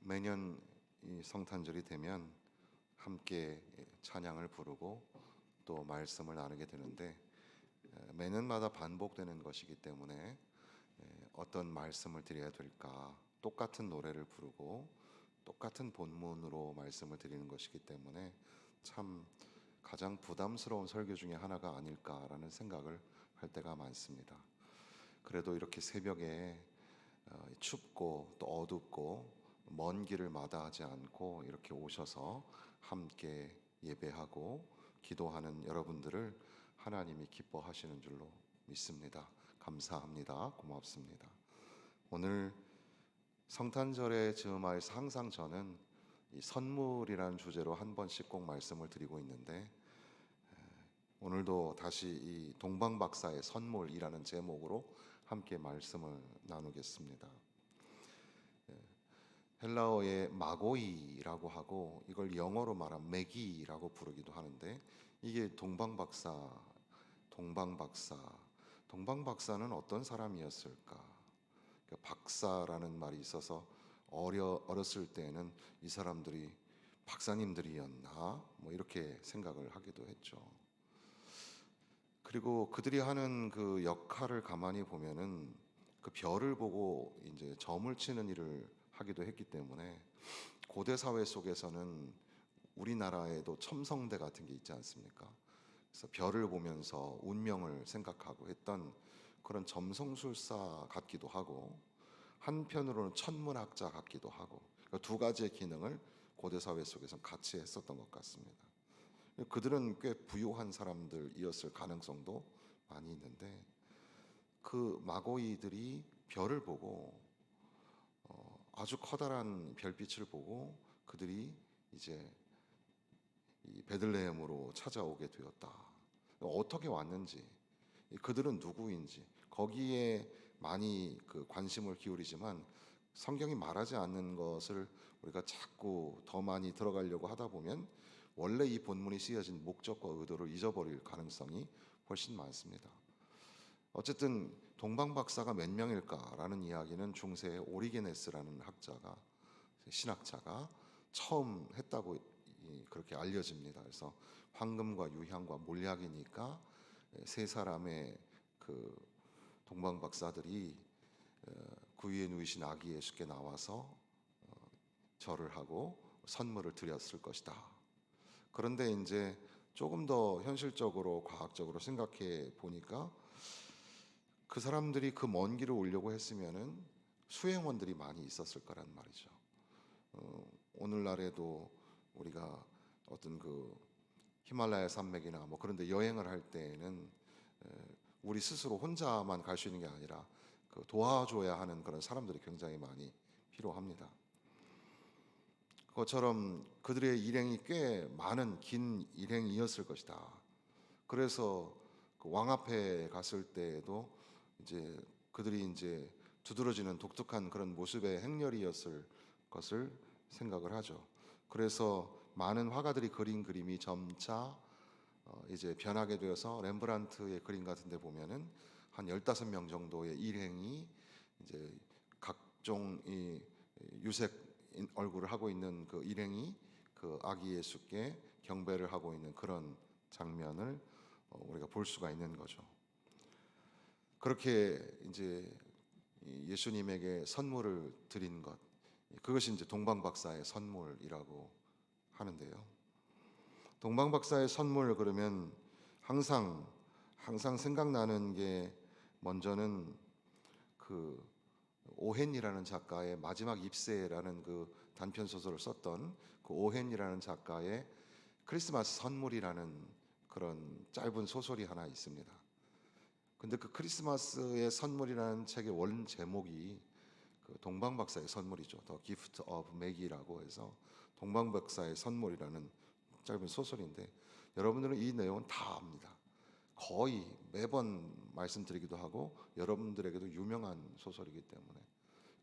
매년 이 성탄절이 되면 함께 찬양을 부르고 또 말씀을 나누게 되는데, 매년마다 반복되는 것이기 때문에 어떤 말씀을 드려야 될까, 똑같은 노래를 부르고 똑같은 본문으로 말씀을 드리는 것이기 때문에 참 가장 부담스러운 설교 중에 하나가 아닐까라는 생각을 할 때가 많습니다. 그래도 이렇게 새벽에 춥고 또 어둡고 먼 길을 마다하지 않고 이렇게 오셔서 함께 예배하고 기도하는 여러분들을 하나님이 기뻐하시는 줄로 믿습니다. 감사합니다. 고맙습니다. 오늘 성탄절의 즈음하에서 항상 저는 이 선물이라는 주제로 한 번씩 꼭 말씀을 드리고 있는데, 오늘도 다시 이 동방박사의 선물이라는 제목으로 함께 말씀을 나누겠습니다. 헬라어의 마고이라고 하고 이걸 영어로 말하면 매기라고 부르기도 하는데, 이게 동방박사는 어떤 사람이었을까? 박사라는 말이 있어서 어렸을 때는 이 사람들이 박사님들이었나 뭐 이렇게 생각을 하기도 했죠. 그리고 그들이 하는 그 역할을 가만히 보면은 그 별을 보고 이제 점을 치는 일을 하기도 했기 때문에, 고대 사회 속에서는 우리나라에도 첨성대 같은 게 있지 않습니까? 그래서 별을 보면서 운명을 생각하고 했던 그런 점성술사 같기도 하고, 한편으로는 천문학자 같기도 하고, 그러니까 두 가지의 기능을 고대 사회 속에서 같이 했었던 것 같습니다. 그들은 꽤 부유한 사람들이었을 가능성도 많이 있는데, 그 마고이들이 별을 보고 아주 커다란 별빛을 보고 그들이 이제 이 베들레헴으로 찾아오게 되었다. 어떻게 왔는지, 그들은 누구인지 거기에 많이 그 관심을 기울이지만, 성경이 말하지 않는 것을 우리가 자꾸 더 많이 들어가려고 하다 보면 원래 이 본문이 쓰여진 목적과 의도를 잊어버릴 가능성이 훨씬 많습니다. 어쨌든 동방박사가 몇 명일까라는 이야기는 중세의 오리게네스라는 신학자가 처음 했다고 그렇게 알려집니다. 그래서 황금과 유향과 몰약이니까 세 사람의 그 동방박사들이 그 위에 누이신 아기 예수께 나와서 절을 하고 선물을 드렸을 것이다. 그런데 이제 조금 더 현실적으로 과학적으로 생각해 보니까, 그 사람들이 그 먼 길을 오려고 했으면은 수행원들이 많이 있었을 거란 말이죠. 오늘날에도 우리가 어떤 그 히말라야 산맥이나 뭐 그런데 여행을 할 때에는 우리 스스로 혼자만 갈 수 있는 게 아니라 그 도와줘야 하는 그런 사람들이 굉장히 많이 필요합니다. 그것처럼 그들의 일행이 꽤 많은 긴 일행이었을 것이다. 그래서 그 왕 앞에 갔을 때에도 이제 그들이 이제 두드러지는 독특한 그런 모습의 행렬이었을 것을 생각을 하죠. 그래서 많은 화가들이 그린 그림이 점차 이제 변하게 되어서, 렘브란트의 그림 같은 데 보면은 한 15명 정도의 일행이 이제 각종 이 유색 얼굴을 하고 있는 그 일행이 그 아기 예수께 경배를 하고 있는 그런 장면을 우리가 볼 수가 있는 거죠. 그렇게 이제 예수님에게 선물을 드린 것, 그것이 이제 동방박사의 선물이라고 하는데요. 동방박사의 선물 그러면 항상 생각나는 게, 먼저는 그 오헨이라는 작가의 마지막 입세라는 그 단편 소설을 썼던 그 오헨이라는 작가의 크리스마스 선물이라는 그런 짧은 소설이 하나 있습니다. 근데 그 크리스마스의 선물이라는 책의 원 제목이 그 동방박사의 선물이죠. The Gift of Maggie라고 해서 동방박사의 선물이라는 짧은 소설인데, 여러분들은 이 내용은 다 압니다. 거의 매번 말씀드리기도 하고 여러분들에게도 유명한 소설이기 때문에,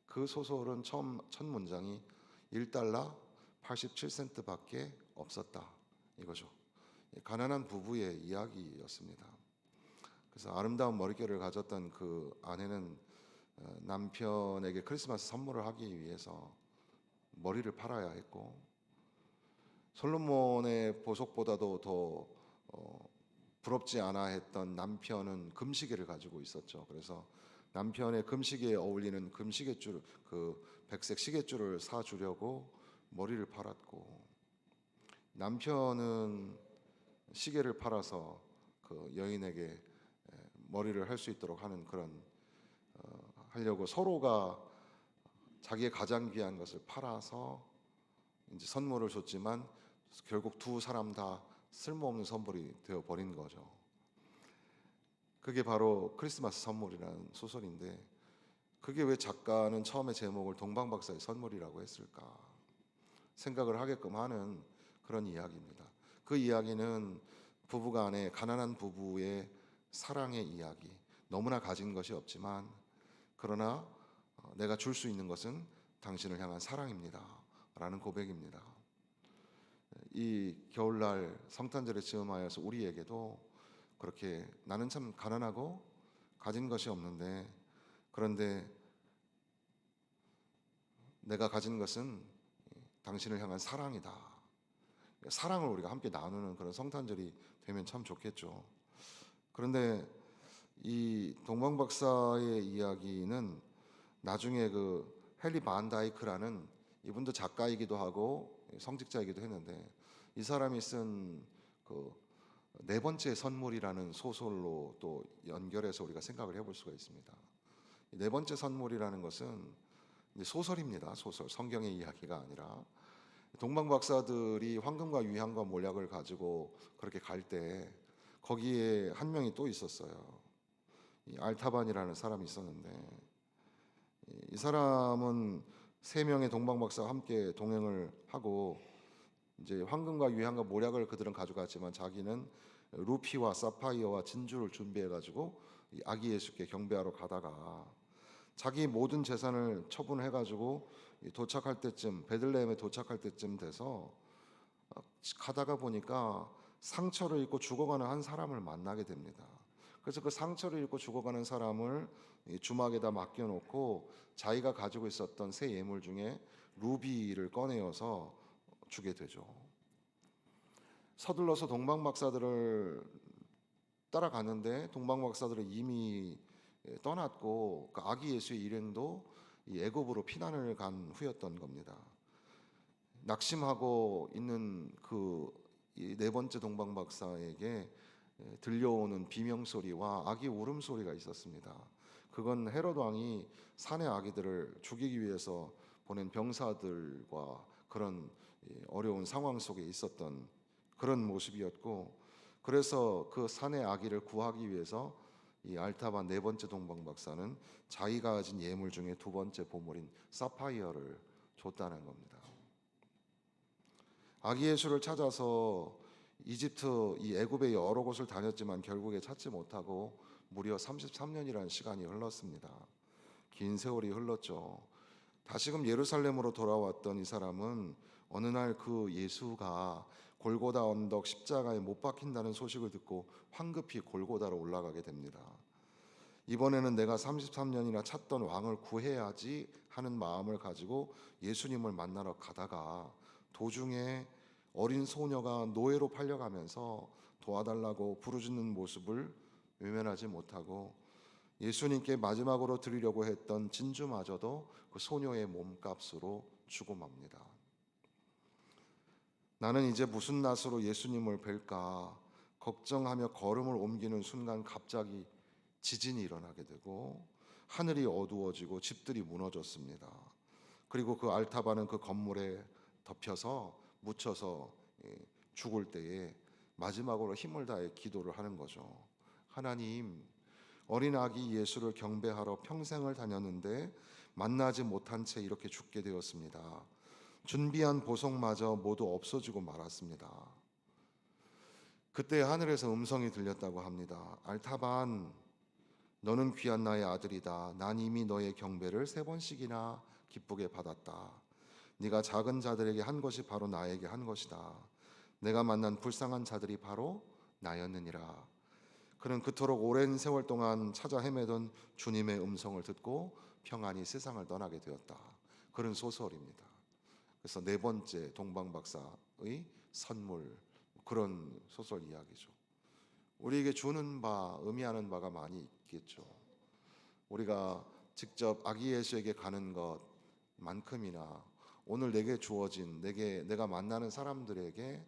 그 소설은 처음 첫 문장이 1달러 87센트밖에 없었다 이거죠. 가난한 부부의 이야기였습니다. 그래서 아름다운 머릿결을 가졌던 그 아내는 남편에게 크리스마스 선물을 하기 위해서 머리를 팔아야 했고, 솔로몬의 보석보다도 더 부럽지 않아 했던 남편은 금시계를 가지고 있었죠. 그래서 남편의 금시계에 어울리는 금시계줄, 그 백색 시계줄을 사 주려고 머리를 팔았고, 남편은 시계를 팔아서 그 여인에게 머리를 할 수 있도록 하는 그런 하려고 서로가 자기의 가장 귀한 것을 팔아서 이제 선물을 줬지만 결국 두 사람 다 쓸모없는 선물이 되어 버린 거죠. 그게 바로 크리스마스 선물이라는 소설인데, 그게 왜 작가는 처음에 제목을 동방박사의 선물이라고 했을까 생각을 하게끔 하는 그런 이야기입니다. 그 이야기는 부부간의 가난한 부부의 사랑의 이야기. 너무나 가진 것이 없지만 그러나 내가 줄 수 있는 것은 당신을 향한 사랑입니다 라는 고백입니다. 이 겨울날 성탄절에 즈음하여서 우리에게도 그렇게 나는 참 가난하고 가진 것이 없는데, 그런데 내가 가진 것은 당신을 향한 사랑이다. 사랑을 우리가 함께 나누는 그런 성탄절이 되면 참 좋겠죠. 그런데 이 동방박사의 이야기는 나중에 그 헨리 반 다이크라는, 이분도 작가이기도 하고 성직자이기도 했는데, 이 사람이 쓴 그 네 번째 선물이라는 소설로 또 연결해서 우리가 생각을 해볼 수가 있습니다. 네 번째 선물이라는 것은 소설입니다. 소설, 성경의 이야기가 아니라 동방 박사들이 황금과 위안과 몰약을 가지고 그렇게 갈 때 거기에 한 명이 또 있었어요. 이 알타반이라는 사람이 있었는데, 이 사람은 세 명의 동방 박사와 함께 동행을 하고 이제 황금과 위안과 몰약을 그들은 가져갔지만 자기는 루피와 사파이어와 진주를 준비해 가지고 아기 예수께 경배하러 가다가 자기 모든 재산을 처분해 가지고 도착할 때쯤, 베들레헴에 도착할 때쯤 돼서 가다가 보니까 상처를 입고 죽어가는 한 사람을 만나게 됩니다. 그래서 그 상처를 입고 죽어가는 사람을 주막에다 맡겨놓고 자기가 가지고 있었던 새 예물 중에 루비를 꺼내어서 주게 되죠. 서둘러서 동방박사들을 따라가는데 동방박사들은 이미 떠났고 그 아기 예수의 일행도 이 애굽으로 피난을 간 후였던 겁니다. 낙심하고 있는 그 네 번째 동방박사에게 들려오는 비명소리와 아기 울음소리가 있었습니다. 그건 헤롯 왕이 산의 아기들을 죽이기 위해서 보낸 병사들과 그런 어려운 상황 속에 있었던 그런 모습이었고, 그래서 그 산의 아기를 구하기 위해서 이 알타반 네 번째 동방박사는 자기가 가진 예물 중에 두 번째 보물인 사파이어를 줬다는 겁니다. 아기 예수를 찾아서 이집트, 이 애굽의 여러 곳을 다녔지만 결국에 찾지 못하고 무려 33년이라는 시간이 흘렀습니다. 긴 세월이 흘렀죠. 다시금 예루살렘으로 돌아왔던 이 사람은 어느 날 그 예수가 골고다 언덕 십자가에 못 박힌다는 소식을 듣고 황급히 골고다로 올라가게 됩니다. 이번에는 내가 33년이나 찾던 왕을 구해야지 하는 마음을 가지고 예수님을 만나러 가다가 도중에 어린 소녀가 노예로 팔려가면서 도와달라고 부르짖는 모습을 외면하지 못하고 예수님께 마지막으로 드리려고 했던 진주마저도 그 소녀의 몸값으로 주고 맙니다. 나는 이제 무슨 낯으로 예수님을 뵐까 걱정하며 걸음을 옮기는 순간 갑자기 지진이 일어나게 되고 하늘이 어두워지고 집들이 무너졌습니다. 그리고 그 알타바는 그 건물에 덮여서 묻혀서 죽을 때에 마지막으로 힘을 다해 기도를 하는 거죠. 하나님, 어린 아기 예수를 경배하러 평생을 다녔는데 만나지 못한 채 이렇게 죽게 되었습니다. 준비한 보석마저 모두 없어지고 말았습니다. 그때 하늘에서 음성이 들렸다고 합니다. 알타반, 너는 귀한 나의 아들이다. 난 이미 너의 경배를 3번씩이나 기쁘게 받았다. 네가 작은 자들에게 한 것이 바로 나에게 한 것이다. 내가 만난 불쌍한 자들이 바로 나였느니라. 그는 그토록 오랜 세월 동안 찾아 헤매던 주님의 음성을 듣고 평안히 세상을 떠나게 되었다. 그런 소설입니다. 그래서 네 번째 동방박사의 선물, 그런 소설 이야기죠. 우리에게 주는 바, 의미하는 바가 많이 있겠죠. 우리가 직접 아기 예수에게 가는 것만큼이나 오늘 내게 주어진, 내가 만나는 사람들에게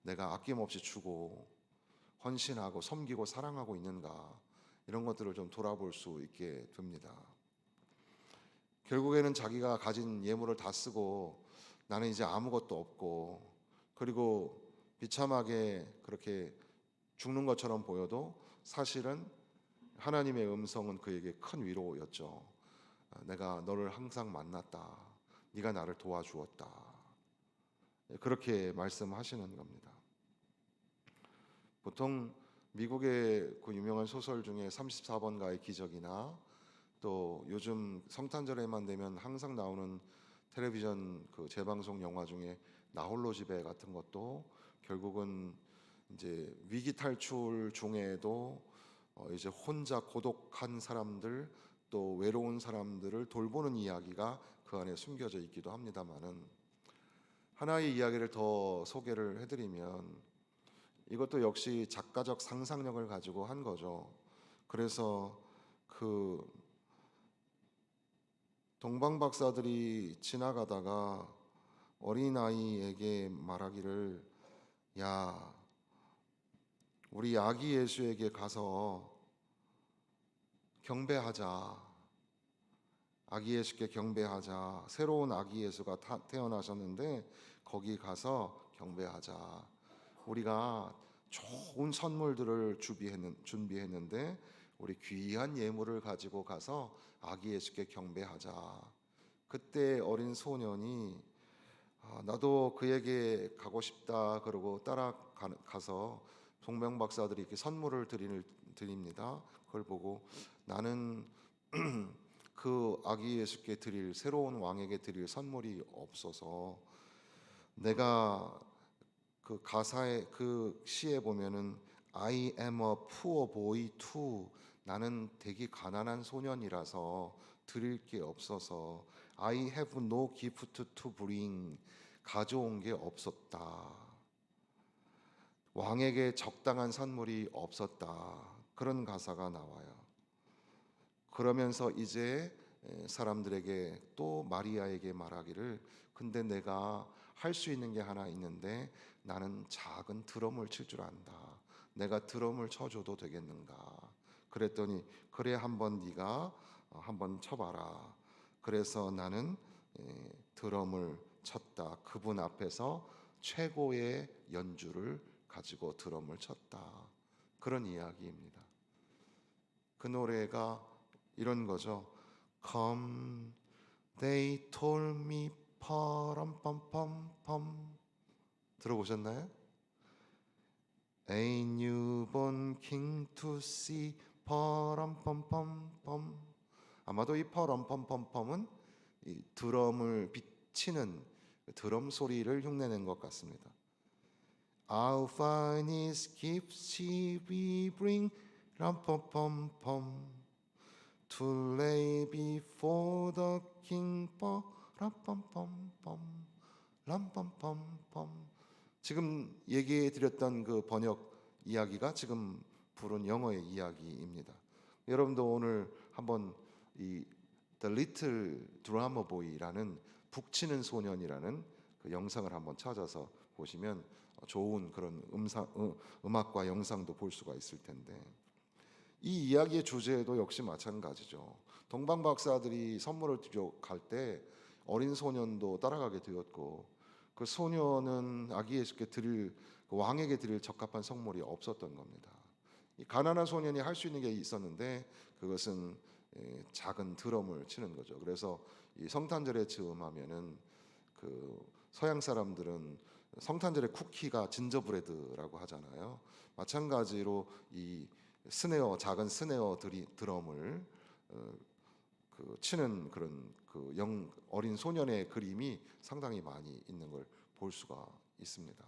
내가 아낌없이 주고 헌신하고 섬기고 사랑하고 있는가, 이런 것들을 좀 돌아볼 수 있게 됩니다. 결국에는 자기가 가진 예물을 다 쓰고 나는 이제 아무것도 없고, 그리고 비참하게 그렇게 죽는 것처럼 보여도 사실은 하나님의 음성은 그에게 큰 위로였죠. 내가 너를 항상 만났다. 네가 나를 도와주었다. 그렇게 말씀하시는 겁니다. 보통 미국의 그 유명한 소설 중에 34번가의 기적이나 또 요즘 성탄절에만 되면 항상 나오는 텔레비전 그 재방송 영화 중에 나홀로 집에 같은 것도 결국은 이제 위기 탈출 중에도 이제 혼자 고독한 사람들, 또 외로운 사람들을 돌보는 이야기가 그 안에 숨겨져 있기도 합니다만은, 하나의 이야기를 더 소개를 해드리면 이것도 역시 작가적 상상력을 가지고 한 거죠. 그래서 그 동방 박사들이 지나가다가 어린아이에게 말하기를, 야, 우리 아기 예수에게 가서 경배하자. 아기 예수께 경배하자. 새로운 아기 예수가 태어나셨는데 거기 가서 경배하자. 우리가 좋은 선물들을 준비했는데 우리 귀한 예물을 가지고 가서 아기 예수께 경배하자. 그때 어린 소년이 나도 그에게 가고 싶다 그러고 따라가서 동방 박사들이 이렇게 선물을 드립니다. 그걸 보고 나는 그 아기 예수께 드릴, 새로운 왕에게 드릴 선물이 없어서, 내가 그 가사에, 그 시에 보면은 I am a poor boy too, 나는 되게 가난한 소년이라서 드릴 게 없어서, I have no gift to bring, 가져온 게 없었다. 왕에게 적당한 선물이 없었다. 그런 가사가 나와요. 그러면서 이제 사람들에게 또 마리아에게 말하기를, 근데 내가 할 수 있는 게 하나 있는데 나는 작은 드럼을 칠 줄 안다. 내가 드럼을 쳐줘도 되겠는가? 그랬더니 그래, 한번 네가 한번 쳐봐라. 그래서 나는 드럼을 쳤다. 그분 앞에서 최고의 연주를 가지고 드럼을 쳤다. 그런 이야기입니다. 그 노래가 이런 거죠. Come, they told me, 파람빰빰빰. 들어보셨나요? A newborn king to see, 파람빰빰빰. 아마도 이 파람빰빰빰은 이 드럼을 치는 드럼 소리를 흉내낸 것 같습니다. Our finest gifts we bring, 람빰빰빰. To lay before the king, 람빰빰빰, 람빰빰빰. 지금 얘기해 드렸던 그 번역 이야기가 지금 부른 영어의 이야기입니다. 여러분도 오늘 한번 이 The Little Drummer Boy라는 북치는 소년이라는 그 영상을 한번 찾아서 보시면 좋은 그런 음악과 영상도 볼 수가 있을 텐데, 이 이야기의 주제도 역시 마찬가지죠. 동방 박사들이 선물을 드려 갈 때 어린 소년도 따라가게 되었고, 그 소년은 아기 예수께 드릴, 그 왕에게 드릴 적합한 선물이 없었던 겁니다. 이 가난한 소년이 할 수 있는 게 있었는데 그것은 작은 드럼을 치는 거죠. 그래서 이 성탄절에 즈음하면은 그 서양 사람들은 성탄절에 쿠키가 진저브레드라고 하잖아요. 마찬가지로 이 스네어, 작은 스네어 드럼을 그 치는 그런 그 어린 소년의 그림이 상당히 많이 있는 걸 볼 수가 있습니다.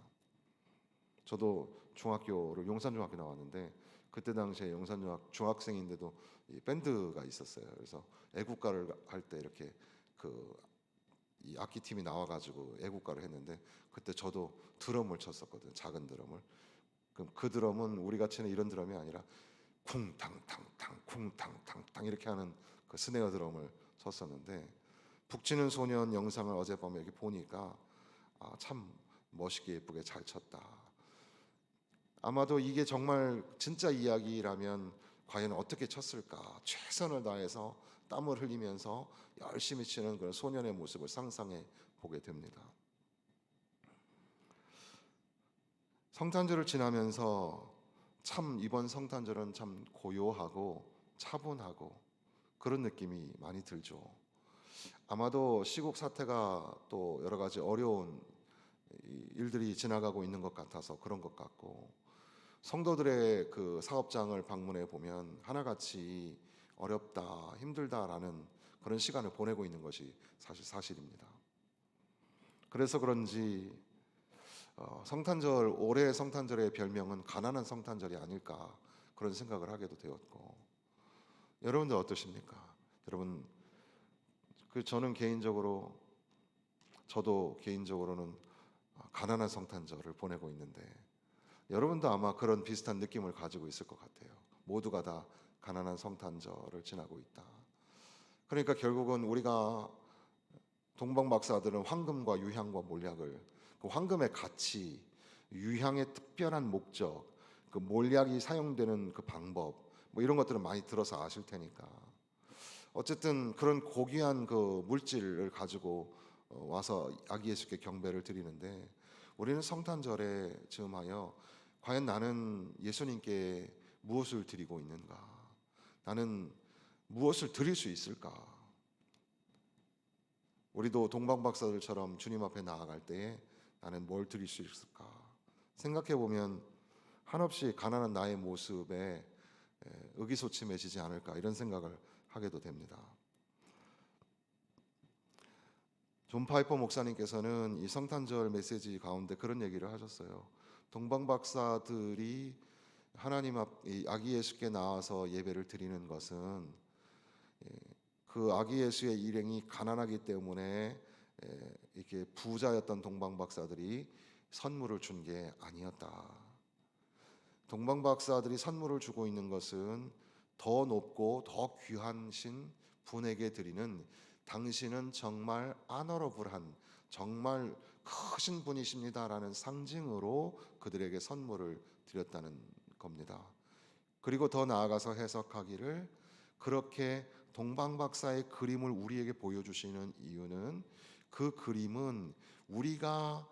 저도 중학교를 용산중학교 나왔는데 그때 당시에 용산중학 중학생인데도 이 밴드가 있었어요. 그래서 애국가를 할 때 이렇게 그 이 악기팀이 나와가지고 애국가를 했는데 그때 저도 드럼을 쳤었거든요. 작은 드럼을. 그럼 그 드럼은 우리가 치는 이런 드럼이 아니라 쿵탕탕탕 쿵탕탕탕 이렇게 하는 그 스네어 드럼을 쳤었는데 북치는 소년 영상을 어젯밤에 이렇게 보니까 참 멋있게 예쁘게 잘 쳤다. 아마도 이게 정말 진짜 이야기라면 과연 어떻게 쳤을까? 최선을 다해서 땀을 흘리면서 열심히 치는 그런 소년의 모습을 상상해 보게 됩니다. 성탄절을 지나면서 참 이번 성탄절은 참 고요하고 차분하고 그런 느낌이 많이 들죠. 아마도 시국 사태가 또 여러 가지 어려운 일들이 지나가고 있는 것 같아서 그런 것 같고, 성도들의 그 사업장을 방문해 보면 하나같이 어렵다, 힘들다라는 그런 시간을 보내고 있는 것이 사실입니다. 그래서 그런지 성탄절, 올해의 성탄절의 별명은 가난한 성탄절이 아닐까 그런 생각을 하게도 되었고, 여러분들 어떠십니까? 여러분, 저도 개인적으로는 가난한 성탄절을 보내고 있는데 여러분도 아마 그런 비슷한 느낌을 가지고 있을 것 같아요. 모두가 다 가난한 성탄절을 지나고 있다. 그러니까 결국은 우리가 동방박사들은 황금과 유향과 몰약을, 그 황금의 가치, 유향의 특별한 목적, 그 몰약이 사용되는 그 방법, 뭐 이런 것들은 많이 들어서 아실 테니까 어쨌든 그런 고귀한 그 물질을 가지고 와서 아기 예수께 경배를 드리는데, 우리는 성탄절에 즈음하여 과연 나는 예수님께 무엇을 드리고 있는가? 나는 무엇을 드릴 수 있을까? 우리도 동방박사들처럼 주님 앞에 나아갈 때에 나는 뭘 드릴 수 있을까? 생각해 보면 한없이 가난한 나의 모습에 의기소침해지지 않을까 이런 생각을 하게도 됩니다. 존 파이퍼 목사님께서는 이 성탄절 메시지 가운데 그런 얘기를 하셨어요. 동방박사들이 하나님 앞 아기 예수께 나와서 예배를 드리는 것은 그 아기 예수의 일행이 가난하기 때문에 이렇게 부자였던 동방박사들이 선물을 준 게 아니었다. 동방박사들이 선물을 주고 있는 것은 더 높고 더 귀하신 분에게 드리는, 당신은 정말 아너러블한, 정말 크신 분이십니다라는 상징으로 그들에게 선물을 드렸다는 겁니다. 그리고 더 나아가서 해석하기를, 그렇게 동방박사의 그림을 우리에게 보여주시는 이유는 그 그림은 우리가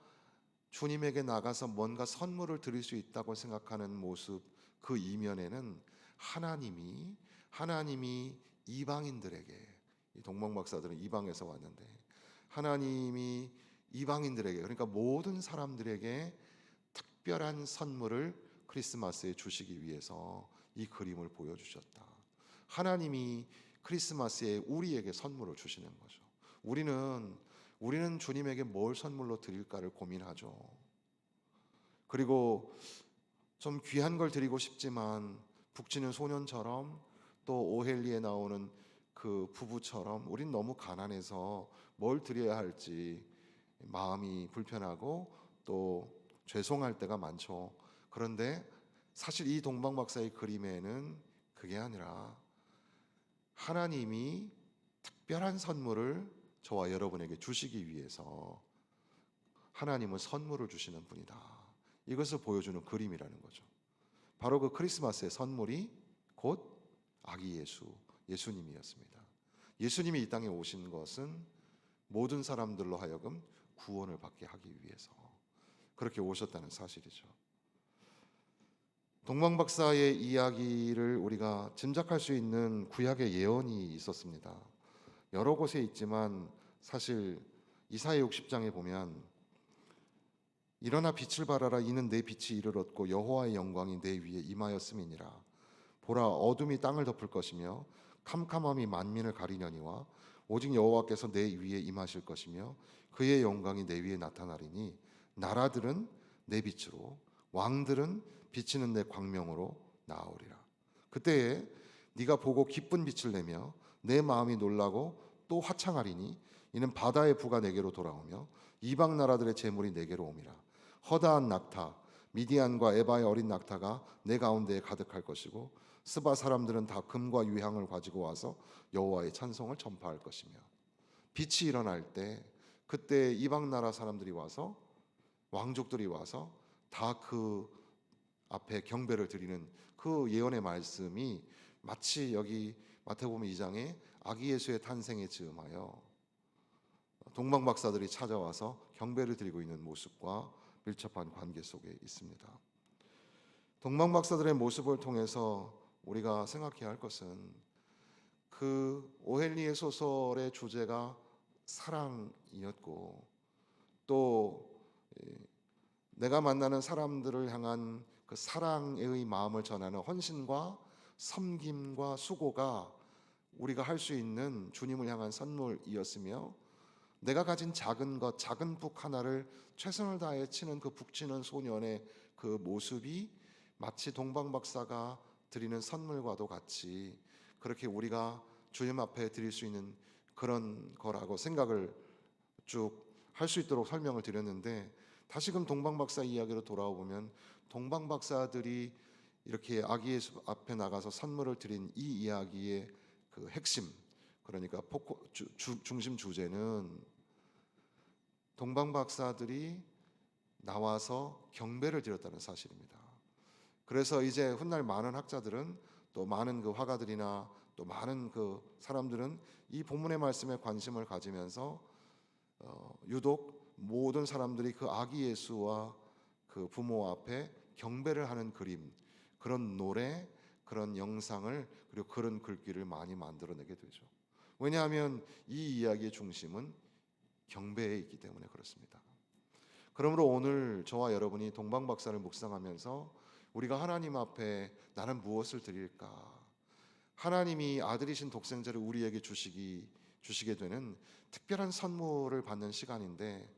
주님에게 나가서 뭔가 선물을 드릴 수 있다고 생각하는 모습, 그 이면에는 하나님이 이방인들에게, 이 동방박사들은 이방에서 왔는데 하나님이 이방인들에게, 그러니까 모든 사람들에게 특별한 선물을 크리스마스에 주시기 위해서 이 그림을 보여주셨다. 하나님이 크리스마스에 우리에게 선물을 주시는 거죠. 우리는 주님에게 뭘 선물로 드릴까를 고민하죠. 그리고 좀 귀한 걸 드리고 싶지만 북치는 소년처럼 또 오헬리에 나오는 그 부부처럼 우린 너무 가난해서 뭘 드려야 할지 마음이 불편하고 또 죄송할 때가 많죠. 그런데 사실 이 동방박사의 그림에는 그게 아니라 하나님이 특별한 선물을 저와 여러분에게 주시기 위해서 하나님은 선물을 주시는 분이다. 이것을 보여주는 그림이라는 거죠. 바로 그 크리스마스의 선물이 곧 아기 예수님이었습니다. 예수님이 이 땅에 오신 것은 모든 사람들로 하여금 구원을 받게 하기 위해서 그렇게 오셨다는 사실이죠. 동방박사의 이야기를 우리가 짐작할 수 있는 구약의 예언이 있었습니다. 여러 곳에 있지만 사실 이사야 60장에 보면, 일어나 빛을 발하라, 이는 내 빛이 이르렀고 여호와의 영광이 내 위에 임하였음이니라. 보라, 어둠이 땅을 덮을 것이며 캄캄함이 만민을 가리려니와 오직 여호와께서 내 위에 임하실 것이며 그의 영광이 내 위에 나타나리니 나라들은 내 빛으로 왕들은 비치는 내 광명으로 나아오리라. 그때에 네가 보고 기쁜 빛을 내며 내 마음이 놀라고 또 화창하리니 이는 바다의 부가 내게로 돌아오며 이방 나라들의 재물이 내게로 옴이라. 허다한 낙타 미디안과 에바의 어린 낙타가 내 가운데에 가득할 것이고 스바 사람들은 다 금과 유향을 가지고 와서 여호와의 찬송을 전파할 것이며 빛이 일어날 때 그때 이방 나라 사람들이 와서 왕족들이 와서 다 그 앞에 경배를 드리는 그 예언의 말씀이 마치 여기 마태복음 2장에 아기 예수의 탄생에 즈음하여 동방 박사들이 찾아와서 경배를 드리고 있는 모습과 밀접한 관계 속에 있습니다. 동방 박사들의 모습을 통해서 우리가 생각해야 할 것은 그 오헬리의 소설의 주제가 사랑이었고 또 내가 만나는 사람들을 향한 그 사랑의 마음을 전하는 헌신과 섬김과 수고가 우리가 할 수 있는 주님을 향한 선물이었으며 내가 가진 작은 것, 작은 북 하나를 최선을 다해 치는 그 북치는 소년의 그 모습이 마치 동방 박사가 드리는 선물과도 같이 그렇게 우리가 주님 앞에 드릴 수 있는 그런 거라고 생각을 쭉 할 수 있도록 설명을 드렸는데 다시금 동방 박사 이야기로 돌아오면 동방 박사들이 이렇게 아기 예수 앞에 나가서 선물을 드린 이 이야기의 그 핵심, 그러니까 중심 주제는 동방 박사들이 나와서 경배를 드렸다는 사실입니다. 그래서 이제 훗날 많은 학자들은 또 많은 그 화가들이나 또 많은 그 사람들은 이 본문의 말씀에 관심을 가지면서 유독 모든 사람들이 그 아기 예수와 그 부모 앞에 경배를 하는 그림, 그런 노래, 그런 영상을 그리고 그런 글귀를 많이 만들어내게 되죠. 왜냐하면 이 이야기의 중심은 경배에 있기 때문에 그렇습니다. 그러므로 오늘 저와 여러분이 동방 박사를 묵상하면서 우리가 하나님 앞에 나는 무엇을 드릴까? 하나님이 아들이신 독생자를 우리에게 주시게 되는 특별한 선물을 받는 시간인데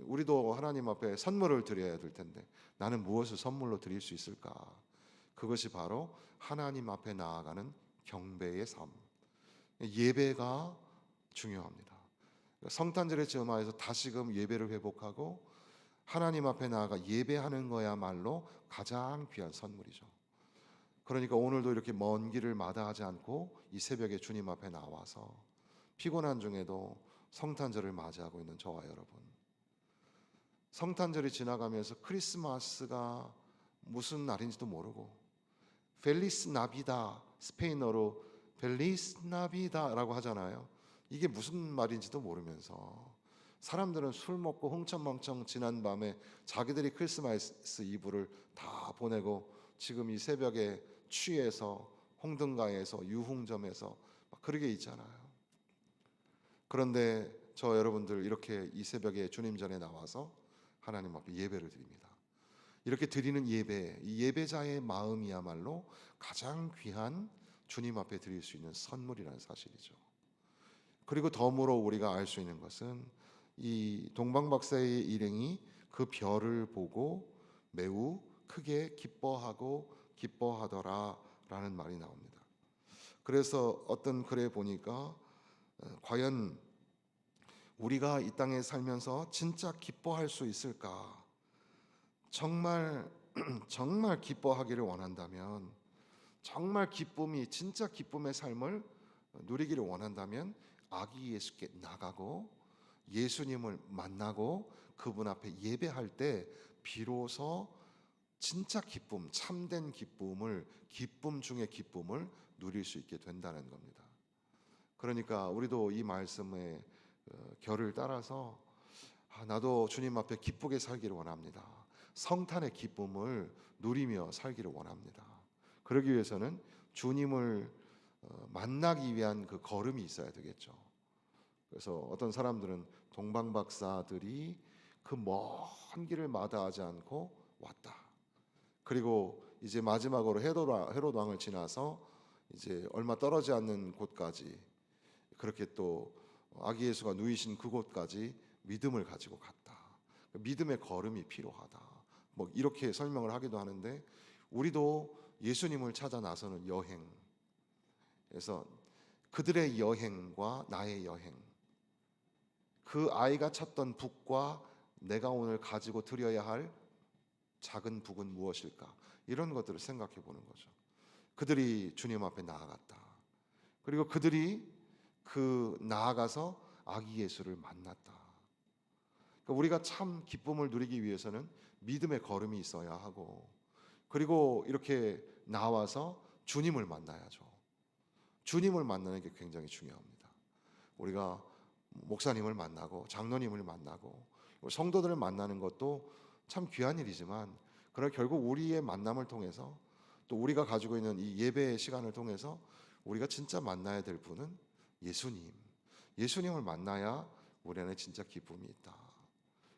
우리도 하나님 앞에 선물을 드려야 될 텐데 나는 무엇을 선물로 드릴 수 있을까? 그것이 바로 하나님 앞에 나아가는 경배의 삶, 예배가 중요합니다. 성탄절의 즈음하여서 다시금 예배를 회복하고 하나님 앞에 나아가 예배하는 거야말로 가장 귀한 선물이죠. 그러니까 오늘도 이렇게 먼 길을 마다하지 않고 이 새벽에 주님 앞에 나와서 피곤한 중에도 성탄절을 맞이하고 있는 저와 여러분, 성탄절이 지나가면서 크리스마스가 무슨 날인지도 모르고 펠리스 나비다, 스페인어로 펠리스 나비다라고 하잖아요. 이게 무슨 말인지도 모르면서 사람들은 술 먹고 흥청망청 지난 밤에 자기들이 크리스마스 이브를 다 보내고 지금 이 새벽에 취해서 홍등가에서 유흥점에서 막 그러게 있잖아요. 그런데 저 여러분들 이렇게 이 새벽에 주님 전에 나와서 하나님 앞에 예배를 드립니다. 이렇게 드리는 예배, 이 예배자의 마음이야말로 가장 귀한 주님 앞에 드릴 수 있는 선물이라는 사실이죠. 그리고 덤으로 우리가 알 수 있는 것은 이 동방 박사의 일행이 그 별을 보고 매우 크게 기뻐하더라라는 말이 나옵니다. 그래서 어떤 글에 보니까 과연 우리가 이 땅에 살면서 진짜 기뻐할 수 있을까? 정말 정말 기뻐하기를 원한다면, 정말 기쁨이 진짜 기쁨의 삶을 누리기를 원한다면 아기 예수께 나가고 예수님을 만나고 그분 앞에 예배할 때 비로소 진짜 기쁨, 참된 기쁨을, 기쁨 중의 기쁨을 누릴 수 있게 된다는 겁니다. 그러니까 우리도 이 말씀의 결을 따라서 나도 주님 앞에 기쁘게 살기를 원합니다. 성탄의 기쁨을 누리며 살기를 원합니다. 그러기 위해서는 주님을 만나기 위한 그 걸음이 있어야 되겠죠. 그래서 어떤 사람들은 동방 박사들이 그 먼 길을 마다하지 않고 왔다. 그리고 이제 마지막으로 헤롯 왕을 지나서 이제 얼마 떨어지지 않는 곳까지 그렇게 또 아기 예수가 누이신 그곳까지 믿음을 가지고 갔다. 믿음의 걸음이 필요하다. 뭐 이렇게 설명을 하기도 하는데 우리도 예수님을 찾아 나서는 여행에서 그들의 여행과 나의 여행, 그 아이가 찾던 북과 내가 오늘 가지고 드려야 할 작은 북은 무엇일까? 이런 것들을 생각해 보는 거죠. 그들이 주님 앞에 나아갔다. 그리고 그들이 나아가서 아기 예수를 만났다. 그러니까 우리가 참 기쁨을 누리기 위해서는 믿음의 걸음이 있어야 하고, 그리고 이렇게 나와서 주님을 만나야죠. 주님을 만나는 게 굉장히 중요합니다. 우리가 목사님을 만나고 장로님을 만나고 성도들을 만나는 것도 참 귀한 일이지만, 그러나 결국 우리의 만남을 통해서 또 우리가 가지고 있는 이 예배의 시간을 통해서 우리가 진짜 만나야 될 분은 예수님을 만나야 우리 안에 진짜 기쁨이 있다.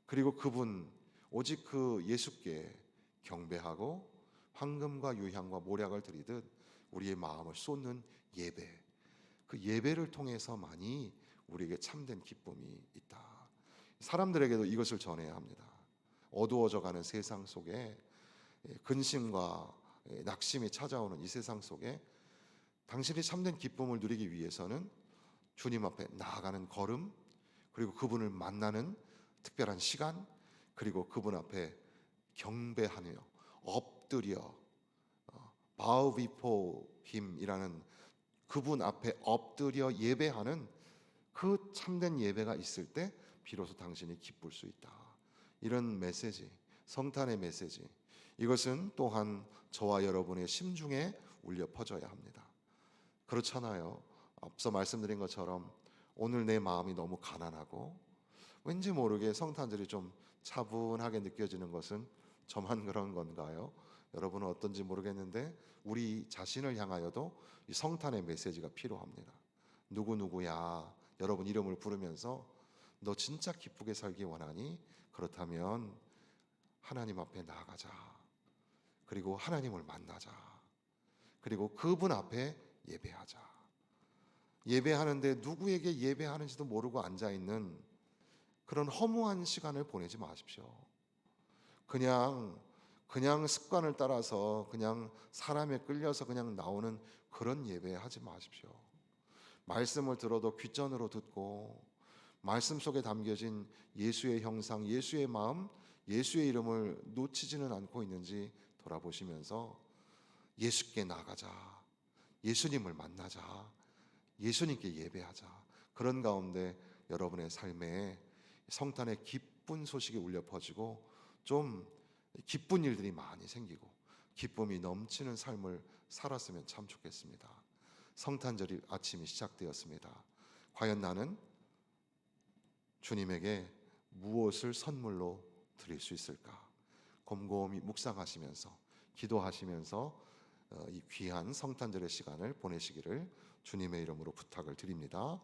그리고 그분 오직 그 예수께 경배하고 황금과 유향과 모략을 드리듯 우리의 마음을 쏟는 예배, 그 예배를 통해서만이 우리에게 참된 기쁨이 있다. 사람들에게도 이것을 전해야 합니다. 어두워져가는 세상 속에, 근심과 낙심이 찾아오는 이 세상 속에 당신이 참된 기쁨을 누리기 위해서는 주님 앞에 나아가는 걸음, 그리고 그분을 만나는 특별한 시간, 그리고 그분 앞에 경배하며 엎드려 bow before him이라는 그분 앞에 엎드려 예배하는 그 참된 예배가 있을 때 비로소 당신이 기쁠 수 있다. 이런 메시지, 성탄의 메시지, 이것은 또한 저와 여러분의 심중에 울려 퍼져야 합니다. 그렇잖아요. 앞서 말씀드린 것처럼 오늘 내 마음이 너무 가난하고 왠지 모르게 성탄절이 좀 차분하게 느껴지는 것은 저만 그런 건가요? 여러분은 어떤지 모르겠는데 우리 자신을 향하여도 이 성탄의 메시지가 필요합니다. 누구누구야 여러분 이름을 부르면서 너 진짜 기쁘게 살기 원하니? 그렇다면 하나님 앞에 나아가자. 그리고 하나님을 만나자. 그리고 그분 앞에 예배하자. 예배하는데 누구에게 예배하는지도 모르고 앉아있는 그런 허무한 시간을 보내지 마십시오. 그냥 습관을 따라서 그냥 사람에 끌려서 그냥 나오는 그런 예배 하지 마십시오. 말씀을 들어도 귓전으로 듣고 말씀 속에 담겨진 예수의 형상, 예수의 마음, 예수의 이름을 놓치지는 않고 있는지 돌아보시면서 예수께 나가자, 예수님을 만나자, 예수님께 예배하자. 그런 가운데 여러분의 삶에 성탄의 기쁜 소식이 울려 퍼지고 좀 기쁜 일들이 많이 생기고 기쁨이 넘치는 삶을 살았으면 참 좋겠습니다. 성탄절이 아침이 시작되었습니다. 과연 나는 주님에게 무엇을 선물로 드릴 수 있을까? 곰곰이 묵상하시면서 기도하시면서 이 귀한 성탄절의 시간을 보내시기를 주님의 이름으로 부탁을 드립니다.